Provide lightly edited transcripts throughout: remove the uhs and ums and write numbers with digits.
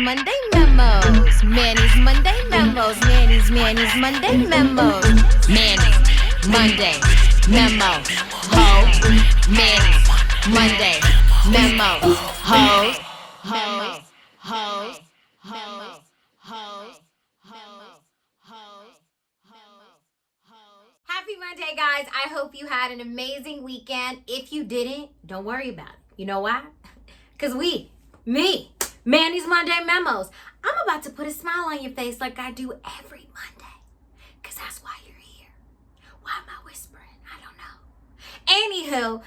Monday memos. Manny's Monday memos. Manny's Monday memos. Manny's Monday memo. Ho. Manny's Monday memo. Hoes. Hoes. Hoes. Hoes. Hoes. Happy Monday, guys. I hope you had an amazing weekend. If you didn't, don't worry about it. You know why? Because Manny's Monday Memos, I'm about to put a smile on your face like I do every Monday. Because that's why you're here. Why am I whispering? I don't know. Anywho,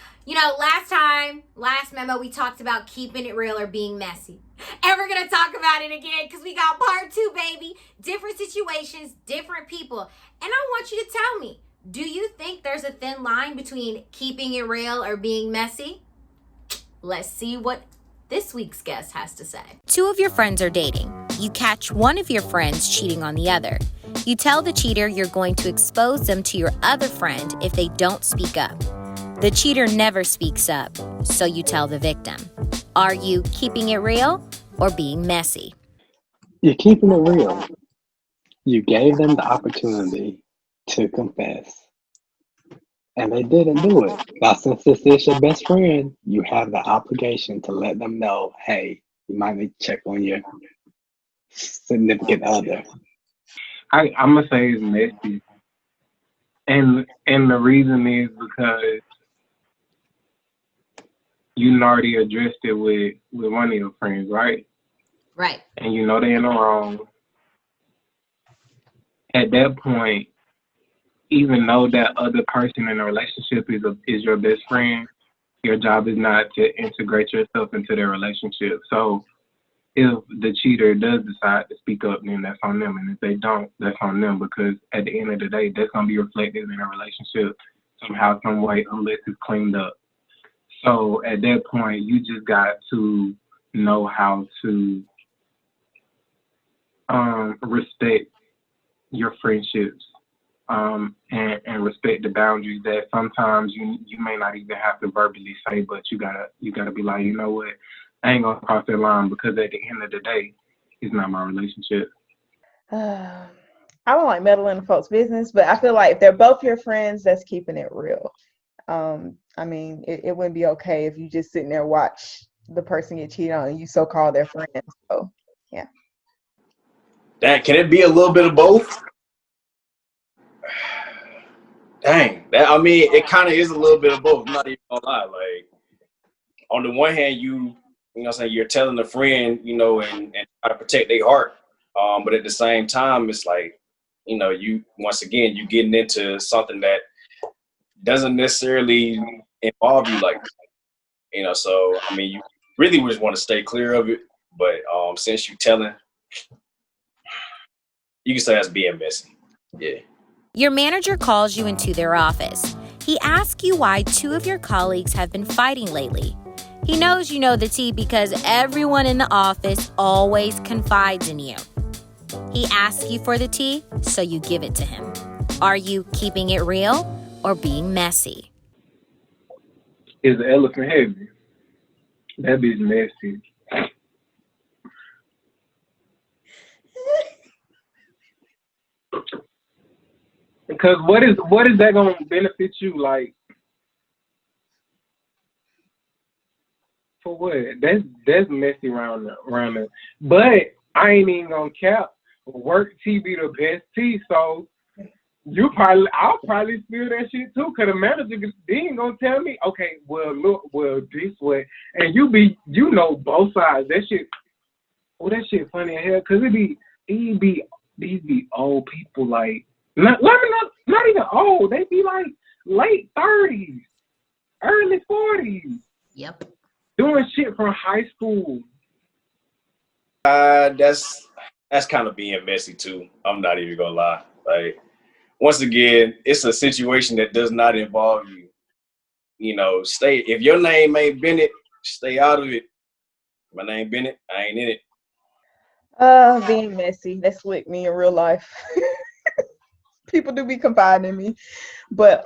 last memo, we talked about keeping it real or being messy. And we're going to talk about it again because we got part 2, baby. Different situations, different people. And I want you to tell me, do you think there's a thin line between keeping it real or being messy? Let's see what this week's guest has to say. 2 of your friends are dating. You catch one of your friends cheating on the other. You tell the cheater you're going to expose them to your other friend if they don't speak up. The cheater never speaks up, so you tell the victim. Are you keeping it real or being messy? You're keeping it real. You gave them the opportunity to confess, and they didn't do it. Now, since this is your best friend, you have the obligation to let them know, hey, you might need to check on your significant other. I'm gonna say it's messy, and the reason is because you already addressed it with one of your friends, right? Right. And you know they're in the wrong. At that point, even though that other person in a relationship is your best friend, your job is not to integrate yourself into their relationship. So if the cheater does decide to speak up, then that's on them. And if they don't, that's on them, because at the end of the day, that's going to be reflected in a relationship somehow, some way, unless it's cleaned up. So at that point, you just got to know how to respect your friendships, and respect the boundaries that sometimes you may not even have to verbally say, but you gotta be like, you know what, I ain't gonna cross that line, because at the end of the day, it's not my relationship. I don't like meddling in folks' business, but I feel like if they're both your friends, that's keeping it real. I mean, it wouldn't be okay if you just sitting there watch the person get cheated on and you so-called their friend. So, yeah. Can it be a little bit of both? Dang, it kind of is a little bit of both. I'm not even gonna lie. Like, on the one hand, you know what I'm saying, you're telling a friend, and try to protect their heart. But at the same time, it's like, you getting into something that doesn't necessarily involve you like that. So I mean, you really just want to stay clear of it. But since you're telling, you can say that's being messy. Yeah. Your manager calls you into their office. He asks you why 2 of your colleagues have been fighting lately. He knows you know the tea because everyone in the office always confides in you. He asks you for the tea, so you give it to him. Are you keeping it real or being messy? Is the elephant heavy? That bitch messy. Because what is that gonna benefit you? Like, for what? That's messy around the. But I ain't even gonna cap. Work tea be the best tea, so I'll probably feel that shit too. Cause the manager ain't gonna tell me, okay, well look, this way, and you both sides. That shit funny as hell. Cause these be old people, like. Not even old. They be like late 30s, early 40s. Yep. Doing shit from high school. That's kind of being messy too. I'm not even gonna lie. Like, once again, it's a situation that does not involve you. Stay. If your name ain't Bennett, stay out of it. My name Bennett, I ain't in it. Being messy. That's with me in real life. People do be confiding in me. But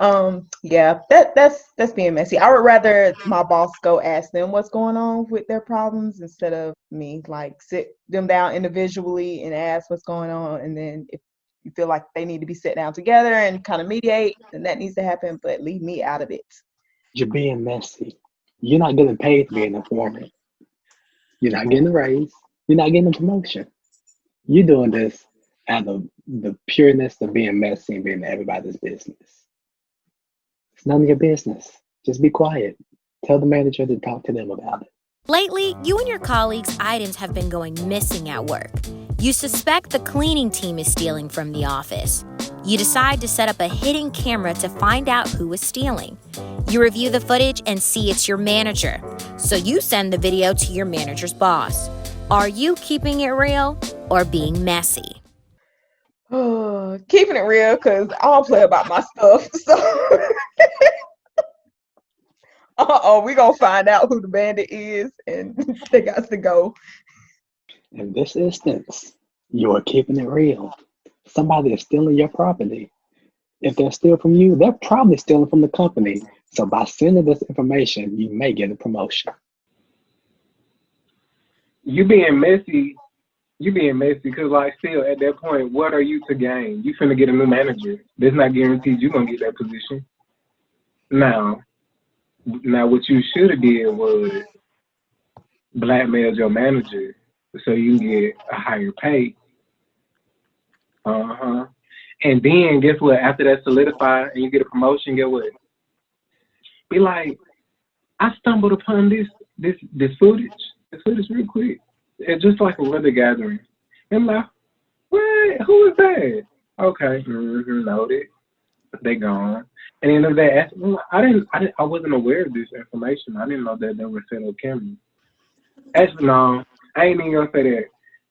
yeah, that's being messy. I would rather my boss go ask them what's going on with their problems instead of me. Like sit them down individually and ask what's going on, and then if you feel like they need to be sit down together and kind of mediate, then that needs to happen. But leave me out of it. You're being messy. You're not getting paid to be an informant. You're not getting a raise. You're not getting a promotion. You're doing this out of the pureness of being messy and being everybody's business. It's none of your business. Just be quiet. Tell the manager to talk to them about it. Lately, you and your colleagues' items have been going missing at work. You suspect the cleaning team is stealing from the office. You decide to set up a hidden camera to find out who is stealing. You review the footage and see it's your manager. So you send the video to your manager's boss. Are you keeping it real or being messy? Keeping it real, because I don't play about my stuff. So we gonna find out who the bandit is, and they got to go. In this instance, you are keeping it real. Somebody is stealing your property. If they're stealing from you, they're probably stealing from the company. So by sending this information, you may get a promotion. You being messy because, like, still at that point, what are you to gain? You finna get a new manager. That's not guaranteed you're gonna get that position. Now what you should have did was blackmail your manager so you can get a higher pay. And then guess what? After that solidified and you get a promotion, get what? Be like, I stumbled upon this footage. This footage real quick. It's just like a weather gathering. And I'm like, what? Who is that? Okay, noted. They gone. And then of that, I wasn't aware of this information. I didn't know that they were set up cameras. Actually, no, I ain't even gonna say that,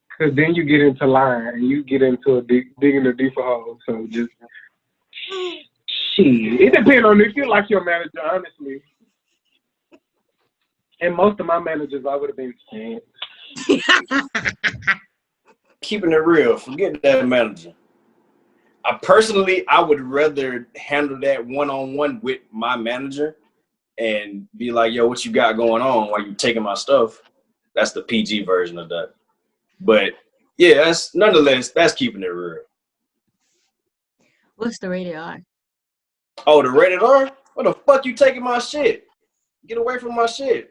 because then you get into lying and you get into digging a deeper hole. So just shit. It depends on if you like your manager, honestly. And most of my managers, I would have been sent. Keeping it real, forget that manager. I would rather handle that one-on-one with my manager and be like, yo, what you got going on while you taking my stuff? That's the PG version of that. But yeah, that's keeping it real. What's the rated R? Oh, the rated R? What the fuck you taking my shit? Get away from my shit.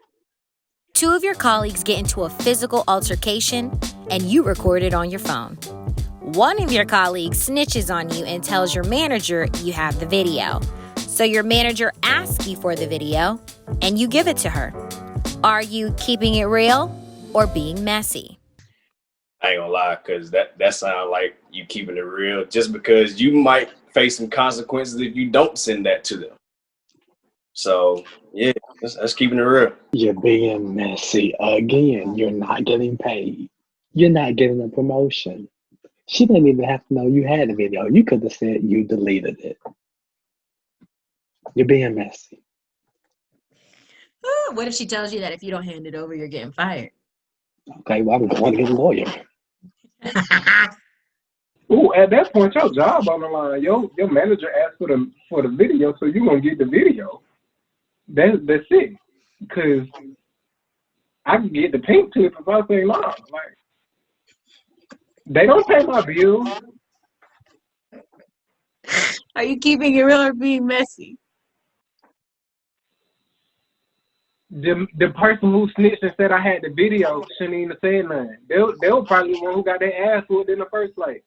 Two of your colleagues get into a physical altercation and you record it on your phone. One of your colleagues snitches on you and tells your manager you have the video. So your manager asks you for the video and you give it to her. Are you keeping it real or being messy? I ain't gonna lie, because that sounds like you keeping it real, just because you might face some consequences if you don't send that to them. So yeah, that's keeping it real. You're being messy again. You're not getting paid. You're not getting a promotion. She didn't even have to know you had the video. You could have said you deleted it. You're being messy. What if she tells you that if you don't hand it over, you're getting fired? Okay, well, I'm going to get a lawyer. Ooh, at that point, your job on the line. Your manager asked for the video, so you're gonna get the video. That's it. Because I can get the pink tip if I say no. Like, they don't pay my bills. Are you keeping it real or being messy? The person who snitched and said I had the video shouldn't even have said nothing. They were probably the one who got their ass whooped in the first place.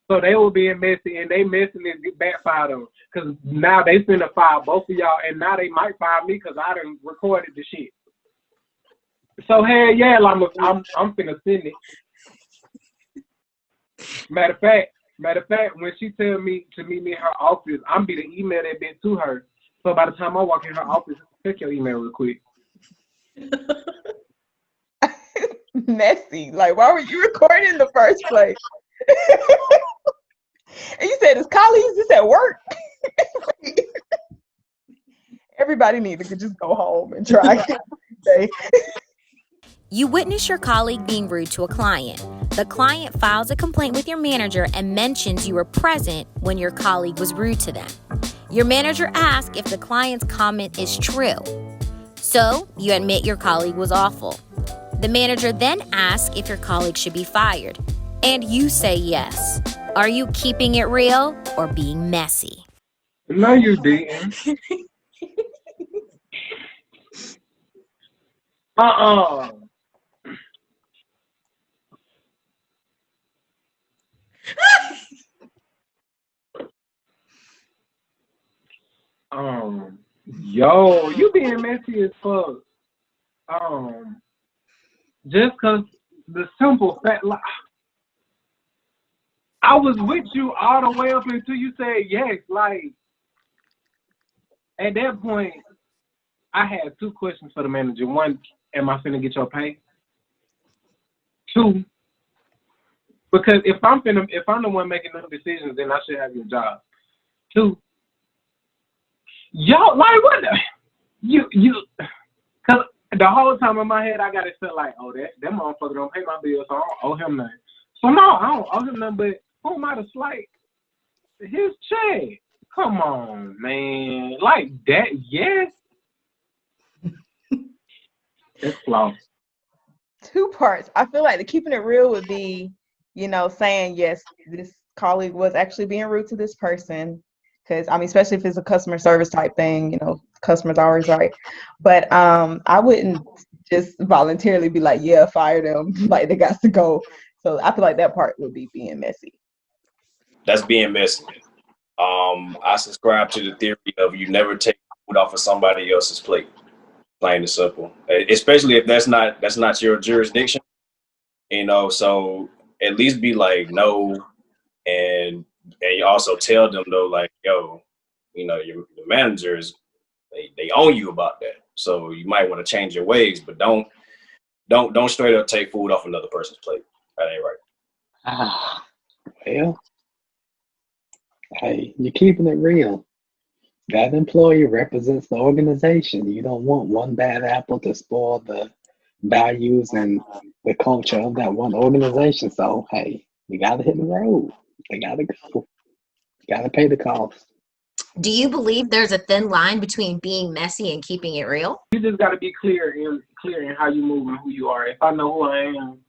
So they were being messy, and they messing it backfired on them. Because now they finna fire both of y'all, and now they might fire me because I done recorded the shit. So hell yeah, I'm finna send it. Matter of fact, when she tell me to meet me in her office, I'm be to email that bitch to her. So by the time I walk in her office, check your email real quick. Messy. Like, why were you recording in the first place? And you said it's colleagues, it's at work. Everybody needs to just go home and try. You witness your colleague being rude to a client. The client files a complaint with your manager and mentions you were present when your colleague was rude to them. Your manager asks if the client's comment is true. So, you admit your colleague was awful. The manager then asks if your colleague should be fired. And you say yes. Are you keeping it real or being messy? No, you didn't. Uh-uh. Yo, you being messy as fuck. Just cause the simple fact, like, I was with you all the way up until you said yes. Like, at that point, I had two questions for the manager. One, am I finna get your pay? Two, because if I'm the one making those decisions, then I should have your job. Two, yo, like what the, cause the whole time in my head I got it felt like, oh, that motherfucker don't pay my bills, so I don't owe him nothing. So no, I don't owe him nothing, but who am I to slight his check? Come on, man. Like that, yes. That's flawed. Two parts. I feel like the keeping it real would be, saying yes, this colleague was actually being rude to this person. Because I mean, especially if it's a customer service type thing, customers always right. But I wouldn't just voluntarily be like, yeah, fire them, like they got to go. So I feel like that part would be being messy. That's being messy. I subscribe to the theory of you never take food off of somebody else's plate. Plain and simple. Especially if that's not your jurisdiction. So at least be like no, and you also tell them though, like, yo, your managers, they own you about that. So you might want to change your ways, but don't straight up take food off another person's plate. That ain't right. Well, hey, you're keeping it real. That employee represents the organization. You don't want one bad apple to spoil the values and the culture of that one organization. So, hey, you got to hit the road. They got to go. You got to pay the cost. Do you believe there's a thin line between being messy and keeping it real? You just got to be clear in how you move and who you are. If I know who I am,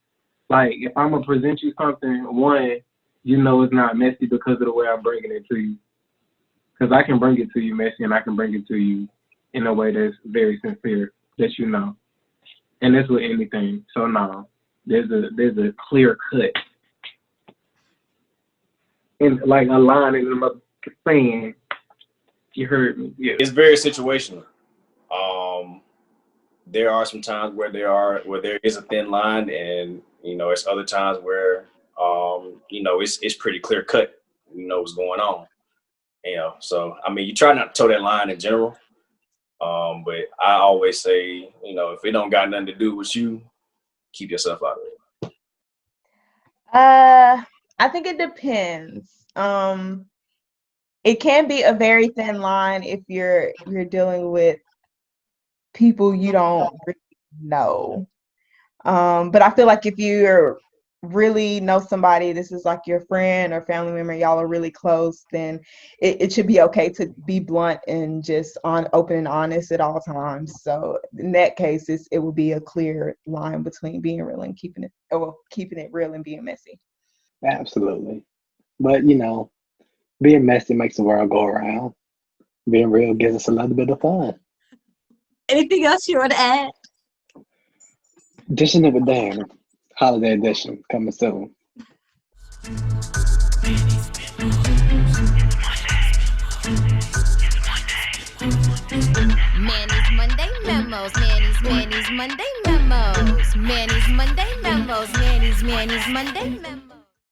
like if I'm gonna present you something, one, it's not messy because of the way I'm bringing it to you. Because I can bring it to you messy, and I can bring it to you in a way that's very sincere, that you know. And that's with anything. So no, there's a clear cut, and like a line in the mother saying, you heard me. Yeah. It's very situational. There are some times where there is a thin line, and it's other times where it's pretty clear cut. What's going on. So I mean, you try not to toe that line in general, but I always say, if it don't got nothing to do with you, keep yourself out of it. I think it depends. It can be a very thin line if you're dealing with people you don't really know. But I feel like if you're really know somebody, this is like your friend or family member, y'all are really close, then it should be okay to be blunt and just open and honest at all times. So in that case, it would be a clear line between being real and keeping it real and being messy. Absolutely. But, being messy makes the world go around. Being real gives us a little bit of fun. Anything else you want to add? Dishing it with Dan. Holiday edition coming soon. Manny's Monday Memos. Manny's Monday Memos. Manny's Monday Memos. Manny's Monday Memos.